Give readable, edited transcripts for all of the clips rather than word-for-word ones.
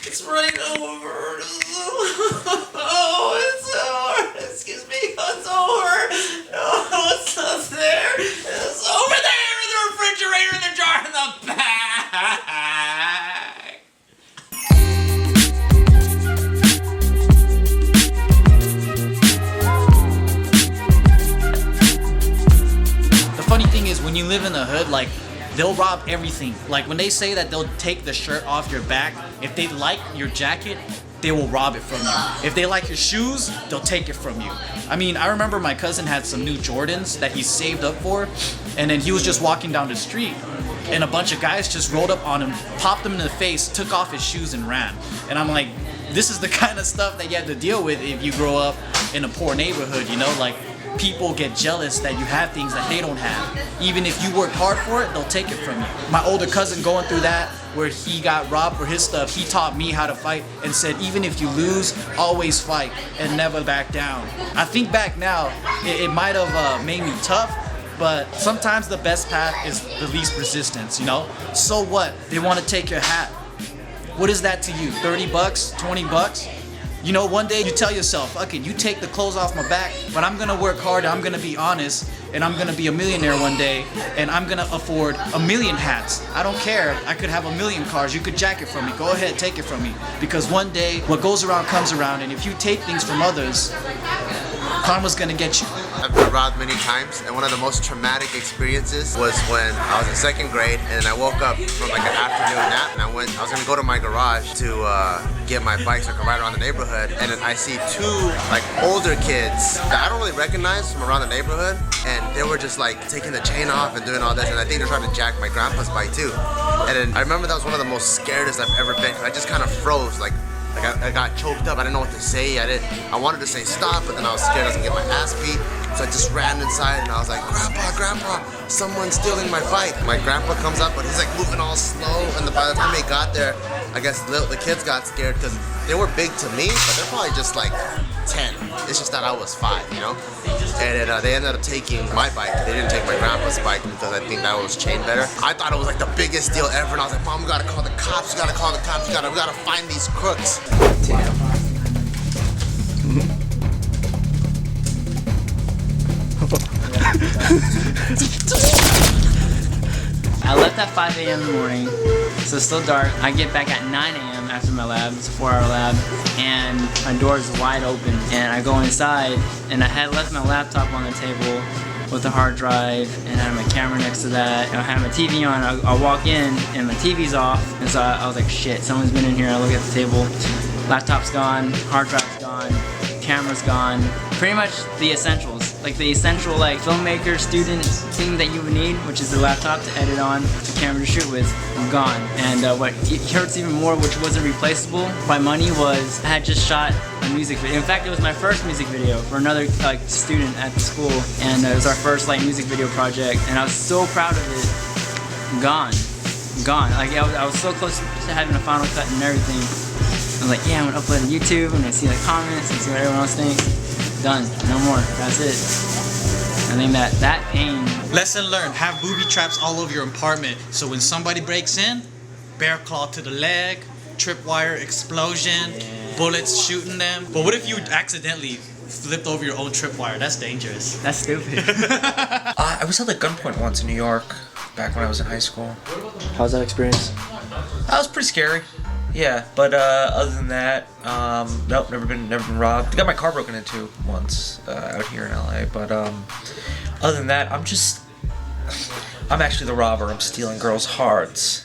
It's running over. Oh, it's so hard. Excuse me. It's so hard. No, it's not there. It's over there in the refrigerator in the jar in the back. The funny thing is, when you live in the hood, like, they'll rob everything. Like when they say that they'll take the shirt off your back, if they like your jacket, they will rob it from you. If they like your shoes, they'll take it from you. I mean, I remember my cousin had some new Jordans that he saved up for, and then he was just walking down the street, and a bunch of guys just rolled up on him, popped him in the face, took off his shoes and ran. And I'm like, this is the kind of stuff that you have to deal with if you grow up in a poor neighborhood, you know? Like, people get jealous that you have things that they don't have. Even if you work hard for it, they'll take it from you. My older cousin going through that, where he got robbed for his stuff, he taught me how to fight and said, even if you lose, always fight and never back down. I think back now, it might have made me tough, but sometimes the best path is the least resistance, you know? So what? They want to take your hat. What is that to you? 30 bucks? 20 bucks? You know, one day you tell yourself, okay, you take the clothes off my back, but I'm gonna work hard, I'm gonna be honest, and I'm gonna be a millionaire one day, and I'm gonna afford 1,000,000 hats. I don't care, I could have 1,000,000 cars, you could jack it from me, go ahead, take it from me. Because one day, what goes around comes around, and if you take things from others, karma's gonna get you. I've been robbed many times, and one of the most traumatic experiences was when I was in 2nd grade, and I woke up from like an afternoon nap, and I was gonna go to my garage to get my bike so I could ride around the neighborhood, and then I see 2 like older kids that I don't really recognize from around the neighborhood, and they were just like taking the chain off and doing all this, and I think they're trying to jack my grandpa's bike too. And then I remember that was one of the most scaredest I've ever been, 'cause I just kind of froze, like I got choked up. I didn't know what to say. I wanted to say stop, but then I was scared I was gonna get my ass beat. So I just ran inside and I was like, Grandpa, someone's stealing my bike. My grandpa comes up, but he's like moving all slow. And by the time they got there, I guess the kids got scared because they were big to me, but they're probably just like 10. It's just that I was 5, you know? And then, they ended up taking my bike. They didn't take my grandpa's bike because I think that was chained better. I thought it was like the biggest deal ever, and I was like, Mom, we gotta call the cops, we gotta call the cops, we gotta find these crooks. I left at 5 a.m. in the morning, so it's still dark. I get back at 9 a.m. after my lab. It's a 4-hour lab, and my door is wide open. And I go inside, and I had left my laptop on the table with the hard drive, and I had my camera next to that. I had my TV on. I walk in, and my TV's off, and so I was like, shit, someone's been in here. I look at the table. Laptop's gone, hard drive's gone, camera's gone. Pretty much the essentials, like the essential like filmmaker student thing that you would need, which is the laptop to edit on, the camera to shoot with, gone. And what hurts even more, which wasn't replaceable by money, was I had just shot a music video. In fact, it was my first music video for another like student at the school, and it was our first like music video project, and I was so proud of it. Gone. Like I was so close to having a final cut and everything. I was like, yeah, I'm gonna upload to YouTube, I'm gonna see the comments and see what everyone else thinks. Done, no more, that's it. I think that pain. Lesson learned, have booby traps all over your apartment, so when somebody breaks in, bear claw to the leg, tripwire explosion, bullets shooting them. But what if you accidentally flipped over your own tripwire? That's dangerous. That's stupid. I was held at gunpoint once in New York, back when I was in high school. How was that experience? That was pretty scary. Yeah, but other than that, nope, never been robbed. I got my car broken into once out here in LA, but other than that, I'm actually the robber. I'm stealing girls' hearts.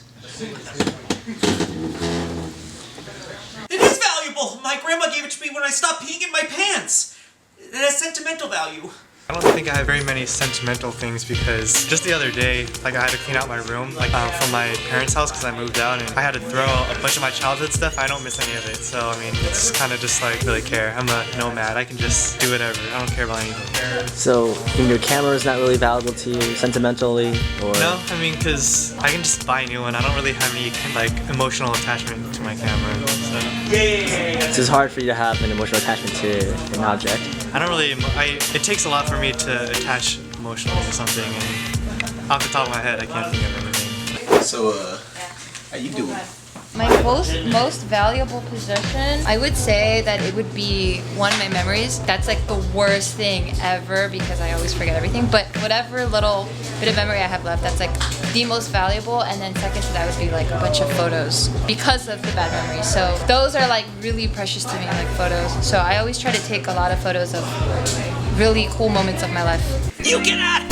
It is valuable. My grandma gave it to me when I stopped peeing in my pants. It has sentimental value. I don't think I have very many sentimental things because just the other day, like I had to clean out my room from my parents' house because I moved out, and I had to throw a bunch of my childhood stuff. I don't miss any of it, so I mean, it's kind of just like really care. I'm a nomad. I can just do whatever. I don't care about anything. So your camera is not really valuable to you sentimentally, or? No, I mean, because I can just buy a new one. I don't really have any like emotional attachment to my camera. So. So it's hard for you to have an emotional attachment to an object. I don't really. It takes a lot for me to attach emotionally to something, and off the top of my head, I can't think of anything. So, how you doing? My most valuable possession, I would say that it would be one of my memories. That's like the worst thing ever because I always forget everything. But whatever little bit of memory I have left, that's like the most valuable. And then second to that would be like a bunch of photos because of the bad memory. So those are like really precious to me, like photos. So I always try to take a lot of photos of really cool moments of my life. You get out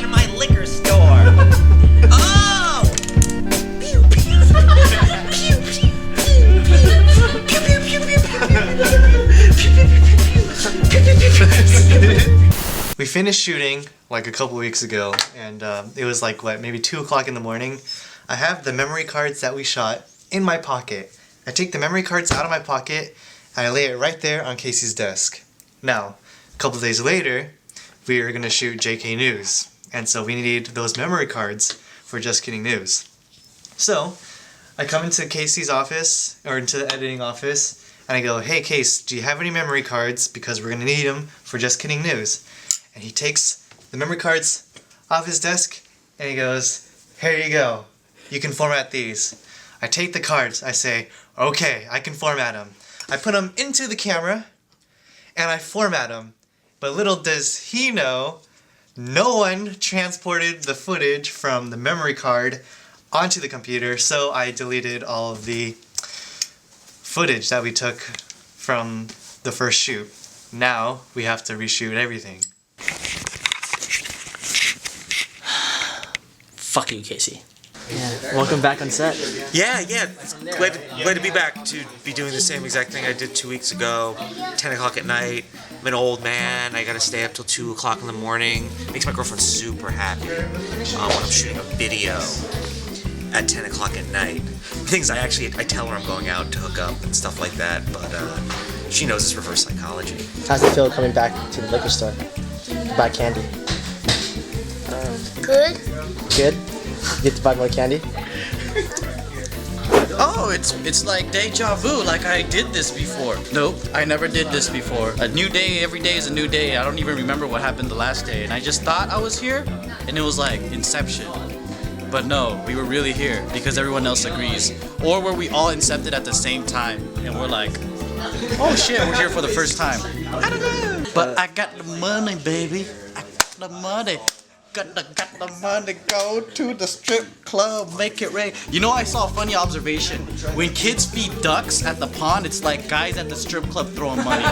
of my liquor store. Oh! Pew, pew. Pew, pew, pew, pew. Pew, pew, pew, pew, pew. We finished shooting like a couple weeks ago, and it was like, what, maybe 2 o'clock in the morning. I have the memory cards that we shot in my pocket. I take the memory cards out of my pocket, and I lay it right there on Casey's desk. Now, a couple days later, we are going to shoot JK News, and so we need those memory cards for Just Kidding News. So, I come into Casey's office, or into the editing office, and I go, hey Case, do you have any memory cards? Because we're going to need them for Just Kidding News. And he takes the memory cards off his desk, and he goes, here you go. You can format these. I take the cards, I say, okay, I can format them. I put them into the camera, and I format them. But little does he know, no one transported the footage from the memory card onto the computer, so I deleted all of the footage that we took from the first shoot. Now we have to reshoot everything. Fuck you, Casey. Yeah. Welcome back on set. Yeah. Glad to be back to be doing the same exact thing I did 2 weeks ago. 10 o'clock at night. I'm an old man. I gotta stay up till 2 o'clock in the morning. Makes my girlfriend super happy when I'm shooting a video at 10 o'clock at night. Things I tell her I'm going out to hook up and stuff like that, but she knows it's reverse psychology. How's it feel coming back to the liquor store to buy candy? Good. Good? You get to buy more candy? Oh, it's like deja vu, like I did this before. Nope, I never did this before. A new day, every day is a new day. I don't even remember what happened the last day. And I just thought I was here, and it was like Inception. But no, we were really here because everyone else agrees. Or were we all incepted at the same time, and we're like, oh shit, we're here for the first time. I don't know. But I got the money, baby. I got the money. Got the money, go to the strip club, make it rain. You know, I saw a funny observation. When kids feed ducks at the pond, it's like guys at the strip club throwing money.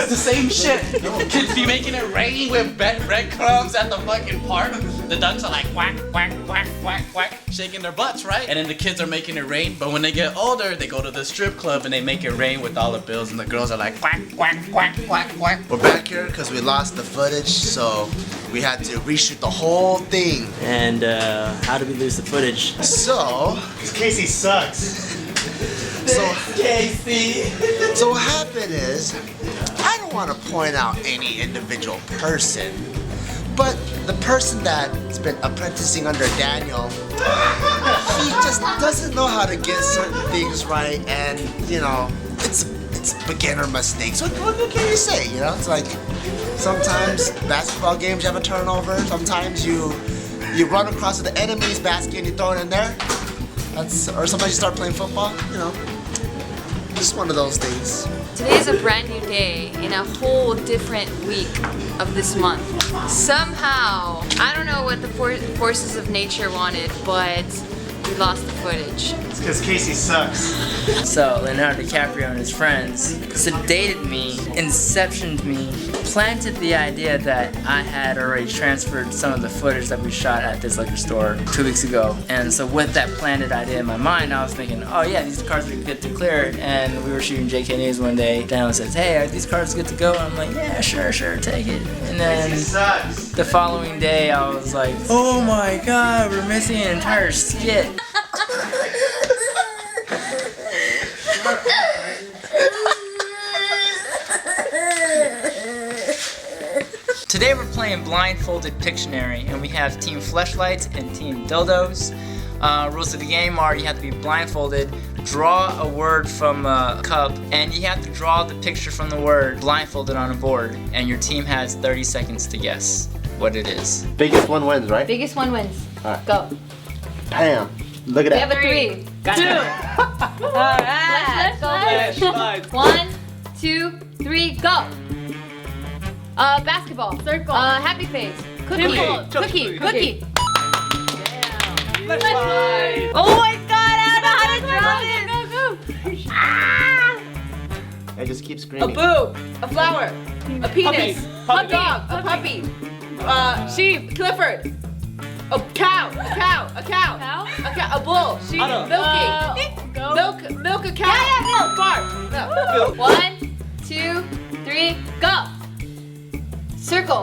It's the same shit. Kids be making it rain with breadcrumbs at the fucking park. The ducks are like quack, quack, quack, quack, quack, shaking their butts, right? And then the kids are making it rain, but when they get older, they go to the strip club and they make it rain with dollar bills, and the girls are like quack, quack, quack, quack, quack. We're back here because we lost the footage, so we had to reshoot the whole thing. And how did we lose the footage? So, Casey sucks. Casey. So what happened is, I don't want to point out any individual person, but the person that's been apprenticing under Daniel, he just doesn't know how to get certain things right, and you know, it's beginner mistakes. What can you say? You know, it's like sometimes basketball games you have a turnover. Sometimes you run across the enemy's basket and you throw it in there. Or sometimes you start playing football. You know, just one of those things. Today is a brand new day in a whole different week of this month. Somehow, I don't know what the forces of nature wanted, but we lost the footage. It's because Casey sucks. So Leonardo DiCaprio and his friends sedated me, inceptioned me, planted the idea that I had already transferred some of the footage that we shot at this liquor store 2 weeks ago. And so with that planted idea in my mind, I was thinking, oh yeah, these cars are good to clear. And we were shooting JK News one day. Daniel says, hey, are these cars good to go? And I'm like, yeah, sure, take it. And then the following day, I was like, oh my god, we're missing an entire skit. Today we're playing Blindfolded Pictionary, and we have Team Fleshlights and Team Dildos. Rules of the game are you have to be blindfolded, draw a word from a cup, and you have to draw the picture from the word blindfolded on a board, and your team has 30 seconds to guess what it is. Biggest one wins, right? Biggest one wins. All right. Go. Bam. Look at We that. have a 3, Got it. Alright. Let's go. 1, 2, 3, go. Basketball. Circle. Happy face. Cookie. Dimple. Cookie. Cookie. Cookie. Let's slide. Oh my god, I don't know how to draw it. Ah! I just keep A screaming. boob. A flower. A penis. Puppy. A dog. A puppy. Sheep. Clifford. A cow. A cow. A cow. Cow? A cow. A bull. Sheep. Milking. Go. Milk a cow. Yeah. Bart. No. 1, 2, 3, go. Circle.